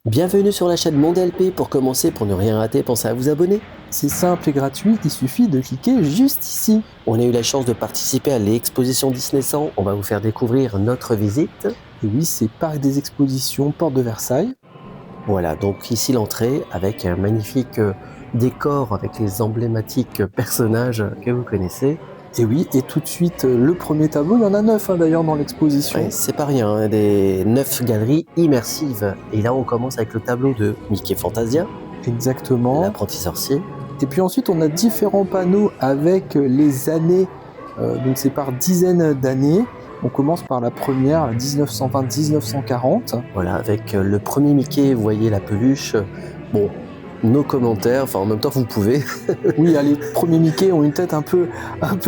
Bienvenue sur la chaîne Monde LP. Pour ne rien rater, pensez à vous abonner. C'est simple et gratuit, il suffit de cliquer juste ici. On a eu la chance de participer à l'exposition Disney 100. On va vous faire découvrir notre visite. Et oui, c'est Parc des Expositions, Porte de Versailles. Voilà, donc ici l'entrée avec un magnifique décor avec les emblématiques personnages que vous connaissez. Et oui, et tout de suite, le premier tableau, il y en a 9 d'ailleurs dans l'exposition. Ouais, c'est pas rien, hein, des 9 galeries immersives. Et là, on commence avec le tableau de Mickey Fantasia. Exactement. L'apprenti sorcier. Et puis ensuite, on a différents panneaux avec les années, donc c'est par dizaines d'années. On commence par la première, 1920-1940. Voilà, avec le premier Mickey, vous voyez la peluche. Bon, nos commentaires, enfin en même temps vous pouvez. Oui, les premiers Mickey ont une tête un peu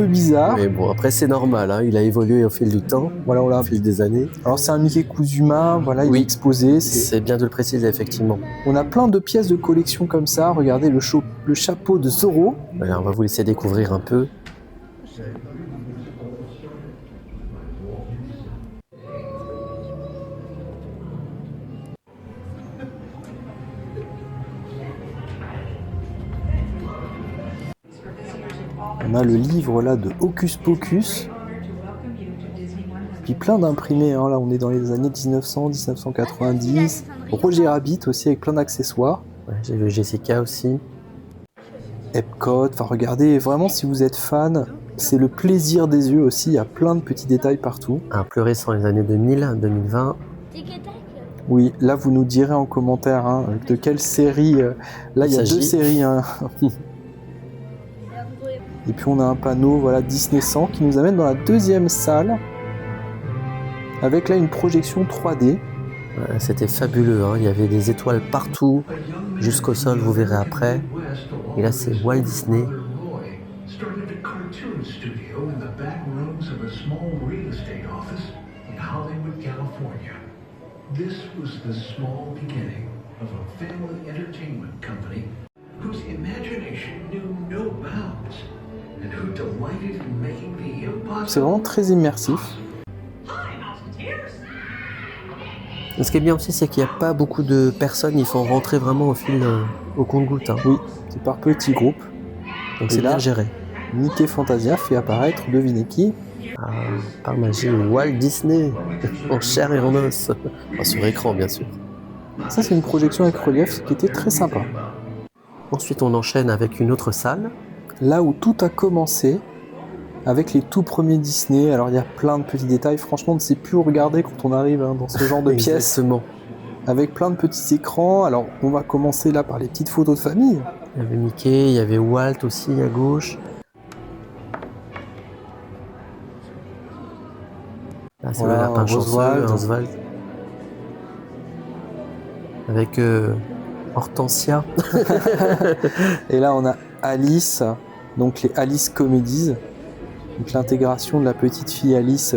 bizarre. Mais bon, après c'est normal, hein, il a évolué au fil du temps, voilà, au fil des années. Alors c'est un Mickey cousu main, voilà, il est exposé. C'est bien de le préciser, effectivement. On a plein de pièces de collection comme ça. Regardez le chapeau de Zorro. Voilà, on va vous laisser découvrir un peu. On a le livre là de Hocus Pocus. Puis plein d'imprimés, hein. Là on est dans les années 1900, 1990. Roger Rabbit aussi avec plein d'accessoires. Ouais, j'ai vu Jessica aussi. Epcot, enfin regardez, vraiment si vous êtes fan, c'est le plaisir des yeux aussi, il y a plein de petits détails partout. Un plus récent, les années 2000, 2020. Oui, là vous nous direz en commentaire hein, de quelle série, là il y a 2 séries. Hein. Et puis on a un panneau, voilà, Disney 100 qui nous amène dans la deuxième salle avec là une projection 3D. C'était fabuleux, hein. Il y avait des étoiles partout, jusqu'au sol, vous verrez après. Et là c'est Walt Disney. C'est vraiment très immersif. Et ce qui est bien aussi, c'est qu'il n'y a pas beaucoup de personnes, il faut rentrer vraiment au compte-gouttes. Hein. Oui, c'est par petits groupes. Donc c'est bien géré. Mickey Fantasia fait apparaître, devinez qui ? Par magie, Walt Disney, en chair et en os. Enfin, sur écran, bien sûr. Ça, c'est une projection avec relief qui était très sympa. Ensuite, on enchaîne avec une autre salle. Là où tout a commencé, avec les tout premiers Disney. Alors, il y a plein de petits détails. Franchement, on ne sait plus où regarder quand on arrive dans ce genre de pièces. Exactement. Avec plein de petits écrans. Alors, on va commencer là par les petites photos de famille. Il y avait Mickey, il y avait Walt aussi à gauche. Là, c'est le lapin chanceux, Oswald. Avec Hortensia. Et là, on a Alice, donc les Alice Comedies. Donc l'intégration de la petite fille Alice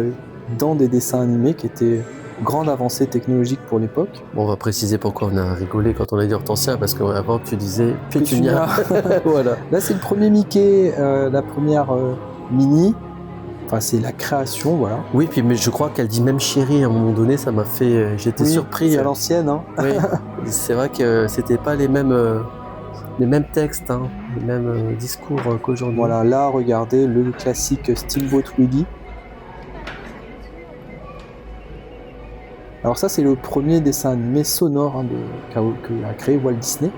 dans des dessins animés qui était grande avancée technologique pour l'époque. Bon, on va préciser pourquoi on a rigolé quand on a dit Hortensia, parce qu'avant tu disais Pétunia. Voilà. Là c'est le premier Mickey, la première Minnie. Enfin c'est la création, voilà. Oui, puis mais je crois qu'elle dit même chérie à un moment donné, ça m'a fait... J'étais surpris. C'est à l'ancienne. Hein. Oui, c'est vrai que c'était pas les mêmes textes, hein, les mêmes discours qu'aujourd'hui. Voilà, là regardez le classique Steamboat Willie. Alors ça c'est le premier dessin animé sonore hein, que a créé Walt Disney.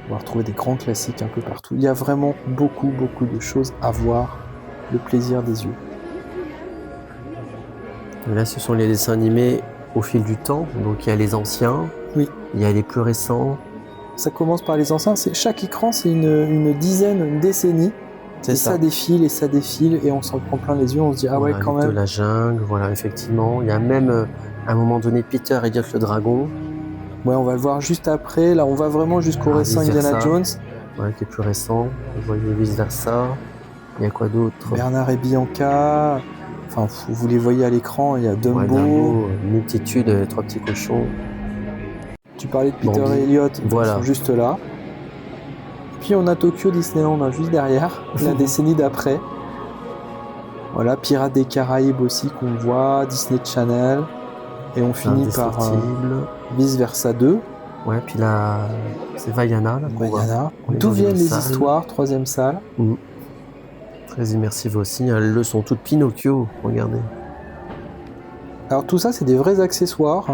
On va retrouver des grands classiques un peu partout. Il y a vraiment beaucoup de choses à voir, le plaisir des yeux. Et là ce sont les dessins animés au fil du temps, donc il y a les anciens, oui. Il y a les plus récents. Ça commence par les anciens, chaque écran c'est une dizaine, une décennie. Et ça défile, et on s'en prend plein les yeux, on se dit ah ouais quand même. De la jungle, voilà effectivement. Il y a même à un moment donné Peter et Elliot le dragon. Ouais, on va le voir juste après. Là on va vraiment jusqu'au récent Indiana Jones. Ouais, qui est plus récent. Vous voyez vice versa. Il y a quoi d'autre ? Bernard et Bianca. Enfin vous les voyez à l'écran, il y a Dumbo. Ouais, Dumbo, multitude, 3 petits cochons. Tu parlais de Peter et Elliot, ils sont juste là. Puis on a Tokyo Disneyland juste derrière, la décennie d'après. Voilà, Pirates des Caraïbes aussi qu'on voit, Disney Channel. Et on finit par Indestructible. Vice Versa 2. Ouais, puis là, c'est Vaiana. Là, qu'on voit. Vaiana. On est D'où dans viennent une les salle. histoires, 3e salle. Très immersive aussi. Elles sont toutes Pinocchio, regardez. Alors tout ça, c'est des vrais accessoires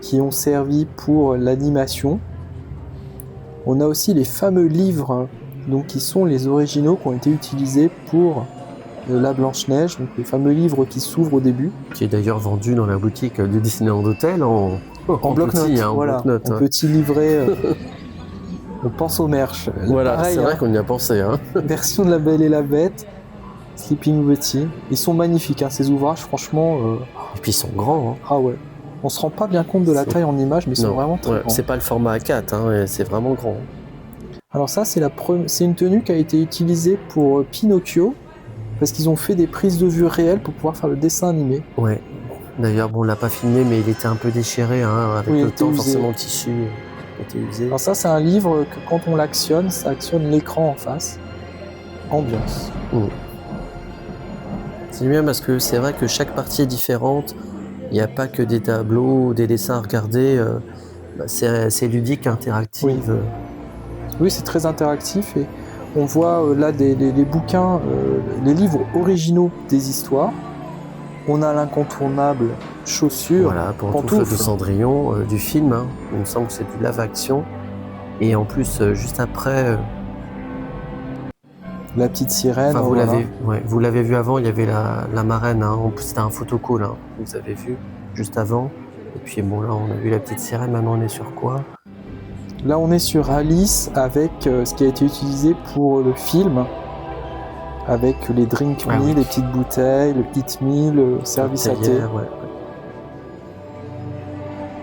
qui ont servi pour l'animation. On a aussi les fameux livres, donc qui sont les originaux qui ont été utilisés pour la Blanche-Neige, donc les fameux livres qui s'ouvrent au début. Qui est d'ailleurs vendu dans la boutique du Disneyland Hotel en bloc-notes. Petit, hein, Voilà, bloc-notes, en petit livret. On pense au merch. Voilà, pareil, c'est vrai qu'on y a pensé. Hein. Version de La Belle et la Bête, Sleeping Beauty. Ils sont magnifiques, hein, ces ouvrages, franchement. Et puis ils sont grands. Hein. Ah ouais. On se rend pas bien compte de la taille en image, mais ils sont vraiment très grands. C'est pas le format A4, hein, c'est vraiment grand. Alors ça, c'est une tenue qui a été utilisée pour Pinocchio, parce qu'ils ont fait des prises de vue réelles pour pouvoir faire le dessin animé. Ouais. D'ailleurs, bon, on l'a pas filmé, mais il était un peu déchiré, hein, avec le temps, forcément le tissu était usé. Alors ça, c'est un livre que quand on l'actionne, ça actionne l'écran en face. Ambiance. C'est bien parce que c'est vrai que chaque partie est différente. Il n'y a pas que des tableaux, des dessins à regarder. C'est ludique, interactif. Oui, c'est très interactif et on voit là les bouquins, les livres originaux des histoires. On a l'incontournable chaussure, voilà, pantoufle de Cendrillon du film. Hein. Il me semble que c'est du live-action. Et en plus, juste après... la petite sirène. Enfin, vous l'avez vu avant, il y avait la marraine. Hein. C'était un photocall, hein, vous avez vu, juste avant. Et puis bon, là, on a vu la petite sirène. Maintenant, on est sur quoi ? Là, on est sur Alice avec ce qui a été utilisé pour le film, avec les drink me, les petites bouteilles, le hit me, le service à thé.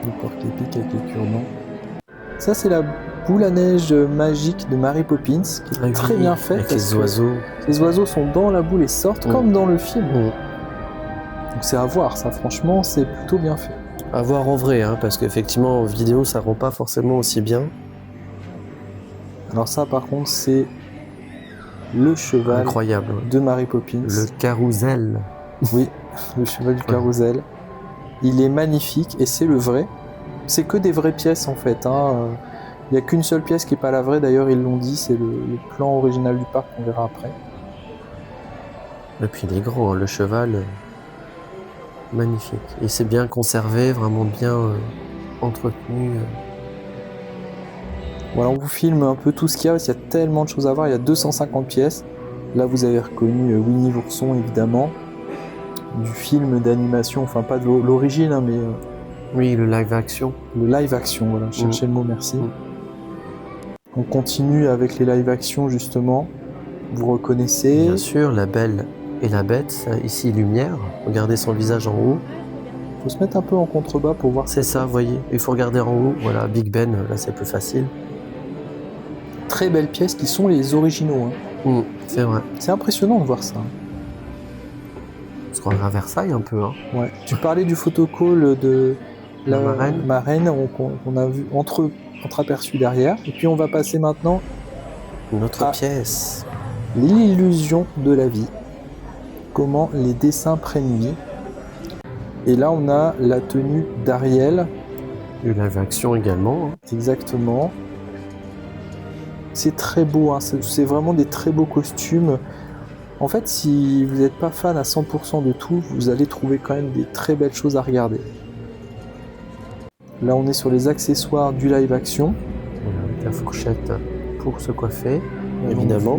Le porc épic avec les cure-dents. Ça, c'est la boule à neige magique de Mary Poppins, qui est très bien faite. Avec les oiseaux. Les oiseaux sont dans la boule et sortent comme dans le film. Donc c'est à voir, ça, franchement, c'est plutôt bien fait. À voir en vrai, hein, parce qu'effectivement, en vidéo, ça rend pas forcément aussi bien. Alors ça, par contre, c'est le cheval incroyable de Mary Poppins. Le carrousel. Oui, le cheval du carrousel. Il est magnifique et c'est le vrai. C'est que des vraies pièces en fait. Hein. Il n'y a qu'une seule pièce qui n'est pas la vraie, d'ailleurs ils l'ont dit, c'est le plan original du parc, on verra après. Et puis il est grand, hein, le cheval. Magnifique. Et c'est bien conservé, vraiment bien entretenu. Voilà, on vous filme un peu tout ce qu'il y a, parce qu'il y a tellement de choses à voir, il y a 250 pièces. Là vous avez reconnu Winnie l'ourson évidemment, du film d'animation, enfin pas de l'origine, hein, mais... oui, le live action. Le live action, voilà, cherchez le mot, merci. On continue avec les live action justement, vous reconnaissez... Bien sûr, La Belle et la Bête, ici Lumière, regardez son visage en haut. Il faut se mettre un peu en contrebas pour voir... C'est ça, vous voyez, il faut regarder en haut, voilà, Big Ben, là c'est plus facile. Très belles pièces qui sont les originaux. Hein. C'est vrai. C'est impressionnant de voir ça. On se croirait à Versailles un peu. Hein. Ouais. Tu parlais du photocall de la marraine qu'on a vu entreaperçu derrière. Et puis on va passer maintenant une autre pièce. L'illusion de la vie. Comment les dessins prennent vie. Et là on a la tenue d'Ariel. Du live action également. Hein. Exactement. C'est très beau, hein. C'est vraiment des très beaux costumes. En fait, si vous n'êtes pas fan à 100% de tout, vous allez trouver quand même des très belles choses à regarder. Là, on est sur les accessoires du live action. Voilà, avec la fourchette pour se coiffer, évidemment.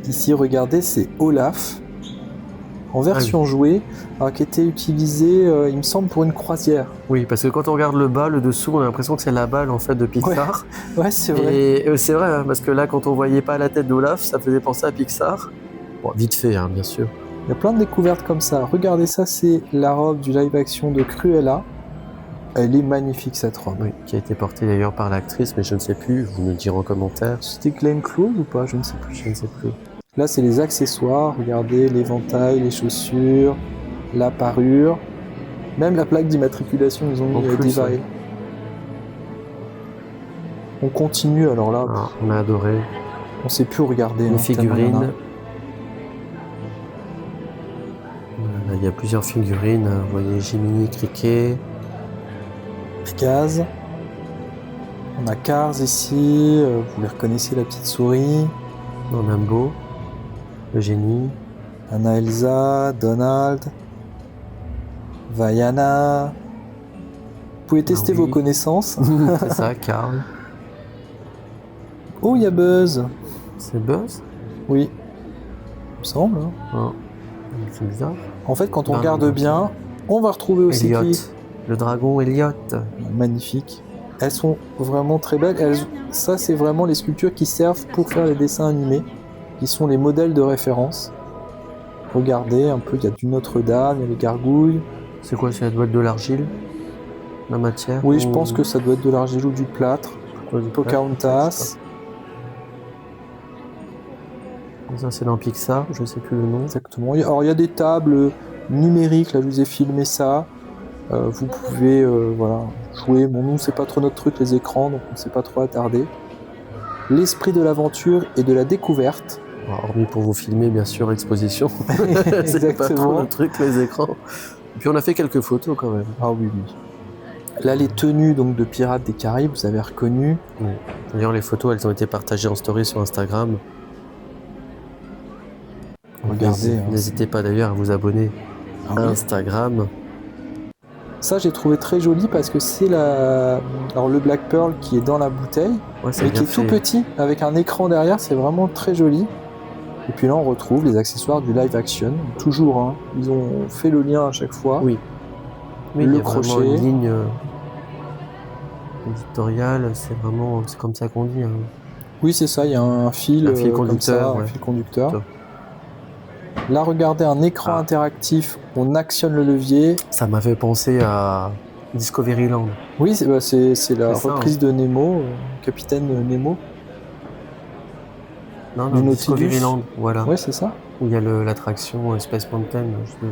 Ici, regardez, c'est Olaf. En version jouée, qui était utilisé, il me semble, pour une croisière. Oui, parce que quand on regarde le bas, le dessous, on a l'impression que c'est la balle en fait de Pixar. Ouais, c'est vrai. Et c'est vrai, hein, parce que là, quand on voyait pas la tête d'Olaf, ça faisait penser à Pixar. Bon, vite fait, hein, bien sûr. Il y a plein de découvertes comme ça. Regardez ça, c'est la robe du live action de Cruella. Elle est magnifique cette robe. Oui, qui a été portée d'ailleurs par l'actrice, mais je ne sais plus, vous me direz en commentaire. C'était Glenn Close ou pas? Je ne sais plus. Je ne sais plus. Là, c'est les accessoires. Regardez, l'éventail, les chaussures, la parure. Même la plaque d'immatriculation, ils ont mis Divail. Ouais. On continue, alors là. Ah, on a adoré. On ne sait plus où regarder. Les figurines. il y a plusieurs figurines. Vous voyez Jiminy Cricket. Picaz. On a Cars ici, vous les reconnaissez, la petite souris. Nambo. Le génie. Anna Elsa, Donald. Vaiana. Vous pouvez tester oui. vos connaissances. C'est ça, Carl. Oh, il y a Buzz. C'est Buzz? Oui. Il me semble. Hein. Oh. C'est bizarre. En fait, quand on regarde bien, on va retrouver aussi Elliot. Le dragon Elliot. Magnifique. Elles sont vraiment très belles. Ça, c'est vraiment les sculptures qui servent pour faire les dessins animés, qui sont les modèles de référence. Regardez un peu, il y a du Notre-Dame, il y a les gargouilles. C'est quoi, ça doit être de l'argile? La matière? Oui, je pense que ça doit être de l'argile ou du plâtre. Pocahontas. Ça, c'est dans Pixar, je sais plus le nom. Exactement. Alors, il y a des tables numériques, là, je vous ai filmé ça. Vous pouvez voilà, jouer. Bon, nous, c'est pas trop notre truc, les écrans, donc on ne s'est pas trop attardé. L'esprit de l'aventure et de la découverte. Hormis pour vous filmer, bien sûr, l'exposition. C'est pas trop notre truc, les écrans. Et puis on a fait quelques photos quand même. Ah oui, oui. Là, les tenues donc, de Pirates des Caraïbes, vous avez reconnu. Oui. D'ailleurs, les photos, elles ont été partagées en story sur Instagram. Regardez. N'hésitez pas d'ailleurs à vous abonner à Instagram. Ça, j'ai trouvé très joli parce que c'est alors, le Black Pearl qui est dans la bouteille, mais qui est tout petit, avec un écran derrière, c'est vraiment très joli. Et puis là, on retrouve les accessoires du live action. Toujours, hein, ils ont fait le lien à chaque fois. Oui. Le crochet. Une ligne éditoriale, c'est comme ça qu'on dit. Hein. Oui, c'est ça, il y a un fil conducteur. Comme ça, un fil conducteur. Là, regardez, un écran interactif, on actionne le levier. Ça m'a fait penser à Discoveryland. Oui, c'est la reprise de Nemo, Capitaine Nemo. Non, Discoveryland, voilà. Oui, c'est ça. Où il y a l'attraction Space Mountain, je sais pas.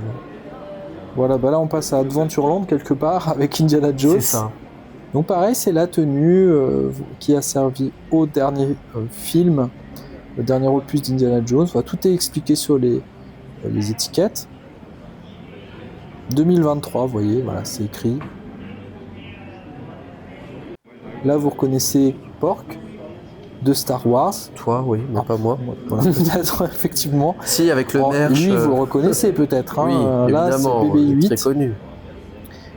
Voilà, bah là on passe à Adventureland quelque part avec Indiana Jones. C'est ça. Donc pareil, c'est la tenue qui a servi au dernier film, le dernier opus d'Indiana Jones. Enfin, tout est expliqué sur les étiquettes. 2023, vous voyez, voilà, c'est écrit. Là, vous reconnaissez Pork de Star Wars. Toi, oui, mais pas moi. Voilà, peut-être, effectivement. Si, avec le merch. Lui, vous le reconnaissez peut-être. Hein. Oui, là, évidemment, c'est BB-8. très connu.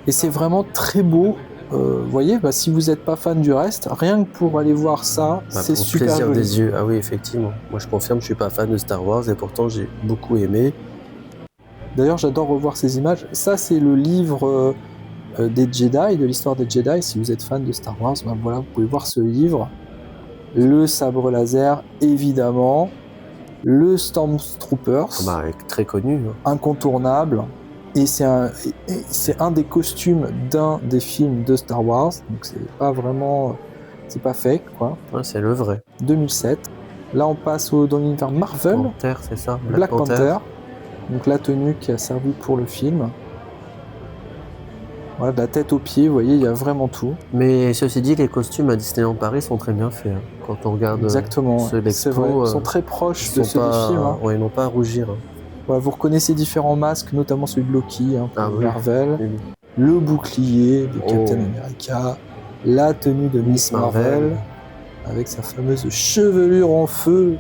Et c'est vraiment très beau. Vous voyez, si vous n'êtes pas fan du reste, rien que pour aller voir ça, c'est super plaisir joli. des yeux. Ah oui, effectivement. Moi, je confirme, je suis pas fan de Star Wars et pourtant j'ai beaucoup aimé. D'ailleurs, j'adore revoir ces images. Ça, c'est le livre des Jedi, de l'histoire des Jedi. Si vous êtes fan de Star Wars, ben voilà, vous pouvez voir ce livre. Le sabre laser, évidemment. Le Stormtroopers. Très connu. Hein. Incontournable. Et c'est un des costumes d'un des films de Star Wars. Donc c'est pas vraiment... C'est pas fake, quoi. Ouais, c'est le vrai. 2007. Là, on passe dans l'univers Marvel. Panther, c'est ça. Black Panther. Donc la tenue qui a servi pour le film. Voilà, de la tête aux pieds, vous voyez, il y a vraiment tout. Mais ceci dit, les costumes à Disneyland Paris sont très bien faits. Hein. Quand on regarde ceux d'Expo, c'est vrai. Ils sont très proches de ceux des films. Hein. Ouais, ils n'ont pas à rougir. Hein. Voilà, vous reconnaissez différents masques, notamment celui de Loki, hein, pour Marvel. Oui. Le bouclier de Captain America. La tenue de Miss Marvel. Avec sa fameuse chevelure en feu.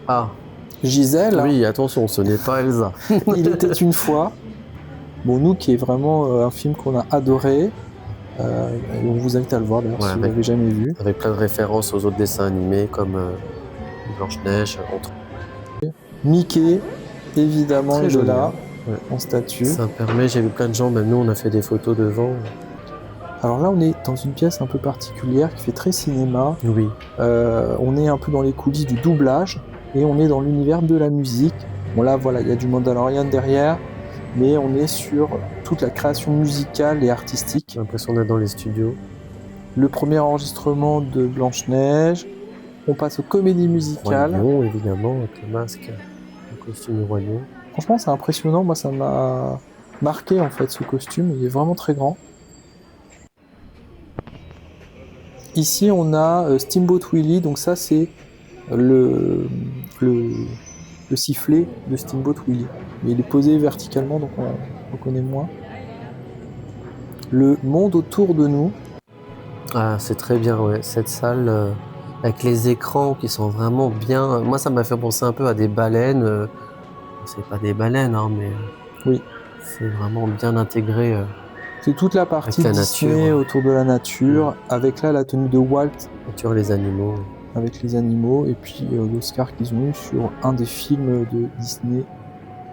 Ah. Gisèle. Oui, attention, ce n'est pas Elsa. Il était une fois. Bon, nous, qui est vraiment un film qu'on a adoré. On vous invite à le voir d'ailleurs si vous l'avez jamais vu. Avec plein de références aux autres dessins animés comme Blanche-Neige, entre Mickey, évidemment, très il joli, est là, hein. en statue. Ça permet, j'ai vu plein de gens, même nous on a fait des photos devant. Alors là, on est dans une pièce un peu particulière qui fait très cinéma. Oui. On est un peu dans les coulisses du doublage et on est dans l'univers de la musique. Bon là, voilà, il y a du Mandalorian derrière, mais on est sur toute la création musicale et artistique. J'ai l'impression d'être dans les studios. Le premier enregistrement de Blanche-Neige. On passe aux comédies musicales. Roi Lion, évidemment, avec le masque, le costume du Roi Lion. Franchement, c'est impressionnant. Moi, ça m'a marqué, en fait, ce costume. Il est vraiment très grand. Ici, on a Steamboat Willie. Donc ça, c'est le le sifflet de Steamboat Willie. Mais il est posé verticalement, donc on reconnaît moins. Le monde autour de nous, Ah, c'est très bien, ouais. Cette salle avec les écrans qui sont vraiment bien. Moi, ça m'a fait penser un peu à des baleines. C'est pas des baleines, hein, mais oui, c'est vraiment bien intégré. c'est toute la partie Avec la Disney nature. autour de la nature, avec là la tenue de Walt Nature, les animaux. avec les animaux, et puis l'Oscar qu'ils ont eu sur un des films de Disney,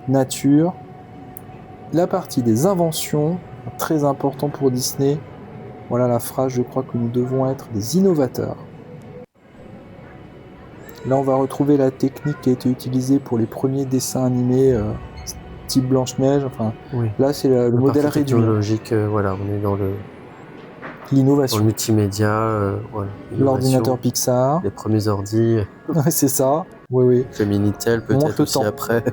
Nature. La partie des inventions, très important pour Disney. Voilà la phrase, je crois que nous devons être des innovateurs. Là, on va retrouver la technique qui a été utilisée pour les premiers dessins animés type Blanche-Neige. Enfin, Oui. là, c'est le La modèle partie réduit. technologique, voilà, on est dans le L'innovation. multimédia, voilà. L'ordinateur Innovation. Pixar. Les premiers ordi, Ouais, c'est ça. Oui, oui. le Minitel On monte peut-être le aussi temps. après.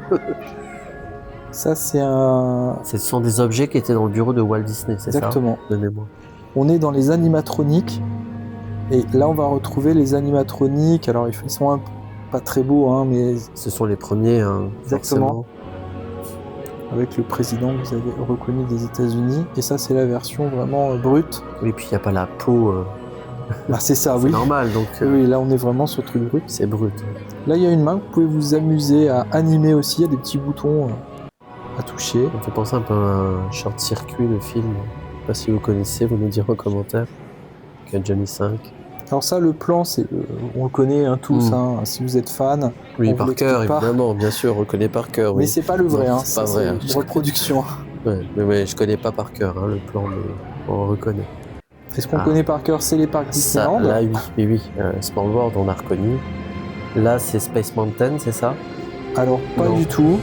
Ça, c'est un... Ce sont des objets qui étaient dans le bureau de Walt Disney, c'est ça? Exactement. De mémoire. On est dans les animatroniques. Et là, on va retrouver les animatroniques. Alors, ils sont pas très beaux, hein, mais Ce sont les premiers, hein, Exactement. forcément. avec le président que vous avez reconnu des États-Unis. Et ça, c'est la version vraiment brute. Oui, puis il n'y a pas la peau. Bah, c'est ça, C'est oui. normal, donc Oui, là, on est vraiment sur le truc brut. c'est brut. Là, il y a une main, vous pouvez vous amuser à animer aussi. Il y a des petits boutons à toucher. Ça me fait penser un peu à un short-circuit, le film. Je sais pas si vous connaissez, vous nous direz en commentaire. Avec Johnny 5. Alors ça, le plan, on le connaît tous, Mm. hein, si vous êtes fan. Oui, On vous par l'explique cœur, pas. évidemment, bien sûr, on reconnaît par cœur. Mais Oui. c'est pas le vrai, Non, hein, c'est pas ça, vrai, hein. c'est une reproduction. Ouais, mais je connais pas par cœur le plan, mais on reconnaît. Est-ce qu'on Ah. connaît par cœur, c'est les parcs Ça, Disneyland? là, oui. Small World, on a reconnu. Là, c'est Space Mountain, c'est ça? Alors, pas Non. du tout.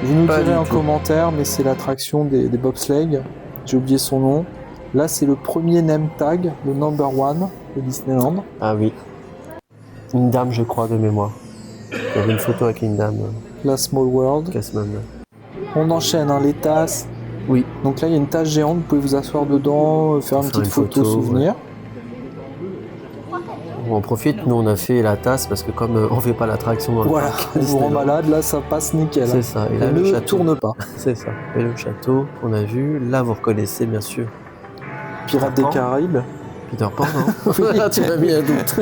Vous nous Pas direz du en tout. commentaire, mais c'est l'attraction des bobsleighs. J'ai oublié son nom. Là, c'est le premier name tag, le number one de Disneyland. Ah oui. Une dame, je crois, de mémoire. Il y avait une photo avec une dame, La Small World. Cassman. On enchaîne, hein, les tasses. Oui. Donc là, il y a une tasse géante, vous pouvez vous asseoir dedans, faire une petite photo souvenir. On profite, nous on a fait la tasse parce que comme on fait pas l'attraction dans le Voilà, parc on vous rend Disneyland. malade, là ça passe nickel. C'est ça, et là Et le ne château. tourne pas. C'est ça, et le château qu'on a vu, là vous reconnaissez bien sûr Pirates des Pan. Caraïbes. Peter Pan, non? Tu m'as mis un doute.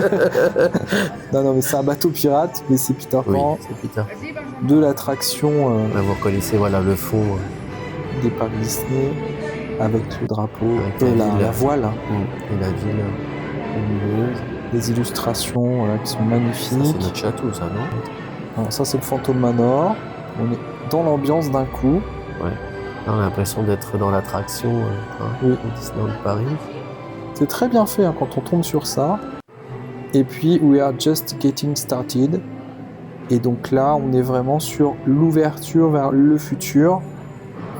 Non, mais c'est un bateau pirate, mais c'est Peter Oui, Pan. c'est Peter. De l'attraction Là vous reconnaissez voilà le fond des parcs Disney, avec le drapeau, Avec la ville. la voile, et la ville lumineuse. des illustrations qui sont Ça magnifiques. c'est notre château ça, non? Alors, ça c'est le Phantom Manor. On est dans l'ambiance d'un coup. Ouais. Là, on a l'impression d'être dans l'attraction Oui. au Disneyland Paris. C'est très bien fait quand on tombe sur ça. Et puis, we are just getting started. Et donc là, on est vraiment sur l'ouverture vers le futur,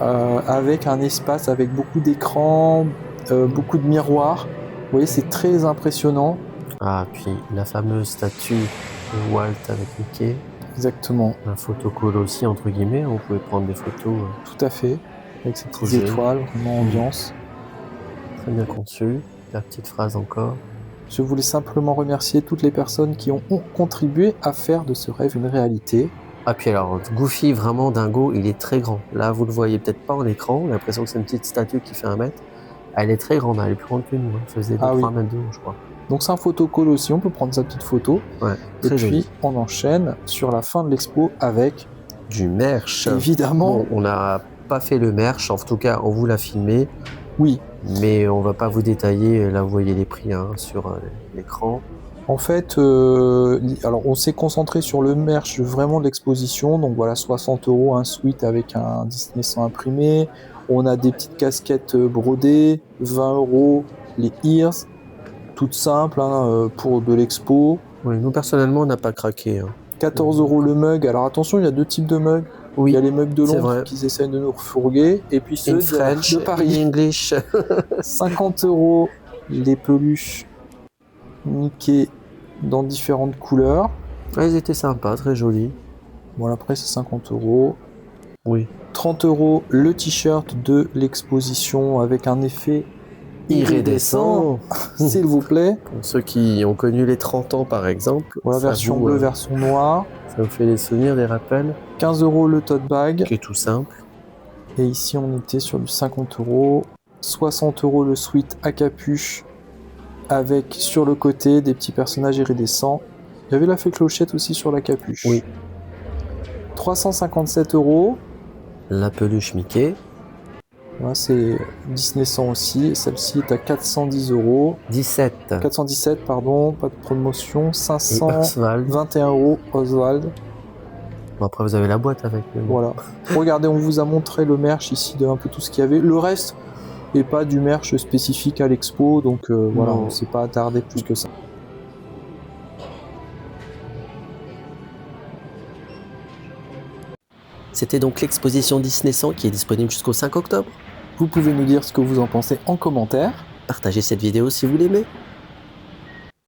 avec un espace avec beaucoup d'écrans, beaucoup de miroirs. Vous voyez, c'est très impressionnant. Ah, puis la fameuse statue de Walt avec Mickey. Exactement, Un photocall aussi, entre guillemets. On pouvait prendre des photos tout à fait. Avec ces petites Posé. étoiles, vraiment ambiance. très bien conçues. La petite phrase encore. Je voulais simplement remercier toutes les personnes qui ont contribué à faire de ce rêve une réalité. Ah, puis alors, Goofy, vraiment dingo, il est très grand. Là, vous le voyez peut-être pas en écran. On a l'impression que c'est une petite statue qui fait 1 mètre. Elle est très grande, elle est plus grande que nous. Elle faisait 3 oui. mètres de haut, je crois. Donc c'est un photocall aussi, on peut prendre sa petite photo. Ouais, Et très puis joli. on enchaîne sur la fin de l'expo avec, Du merch. évidemment, Bon, on n'a pas fait le merch, en tout cas, on vous l'a filmé. oui. Mais on va pas vous détailler. Là, vous voyez les prix sur l'écran. En fait, alors on s'est concentré sur le merch vraiment de l'exposition. Donc voilà, 60 € un suite avec un Disney sans imprimé. On a des petites casquettes brodées, 20 € les ears, toutes simples pour de l'expo. Oui, nous, personnellement, on n'a pas craqué. 14 € le mug. Alors attention, il y a 2 types de mugs. Oui, Il y a les mugs de c'est Londres vrai. qui essayent de nous refourguer, et puis ceux in French, de Paris. in English. 50 € les peluches Mickey dans différentes couleurs. Ouais, ils étaient sympas, très jolis. Bon, après, c'est 50 €. Oui. 30 € le t-shirt de l'exposition avec un effet iridescent. s'il vous plaît. Pour ceux qui ont connu les 30 ans par exemple. Voilà, ça version vous, bleue, version noire. Ça me fait des souvenirs, des rappels. 15 € le tote bag. Qui est tout simple. Et ici, on était sur du 50 €. 60 € le sweat à capuche avec sur le côté des petits personnages iridescents. Il y avait la fée Clochette aussi sur la capuche. Oui. 357 €. La peluche Mickey. Là, c'est Disney 100 aussi. Celle-ci est à 410 €. 417, pardon, pas de promotion. Oswald. 521 € Oswald. Bon, après, vous avez la boîte avec. Voilà. Regardez, on vous a montré le merch ici de un peu tout ce qu'il y avait. Le reste n'est pas du merch spécifique à l'expo, donc voilà, on ne s'est pas attardé plus que ça. C'était donc l'exposition Disney 100 qui est disponible jusqu'au 5 octobre. Vous pouvez nous dire ce que vous en pensez en commentaire. Partagez cette vidéo si vous l'aimez.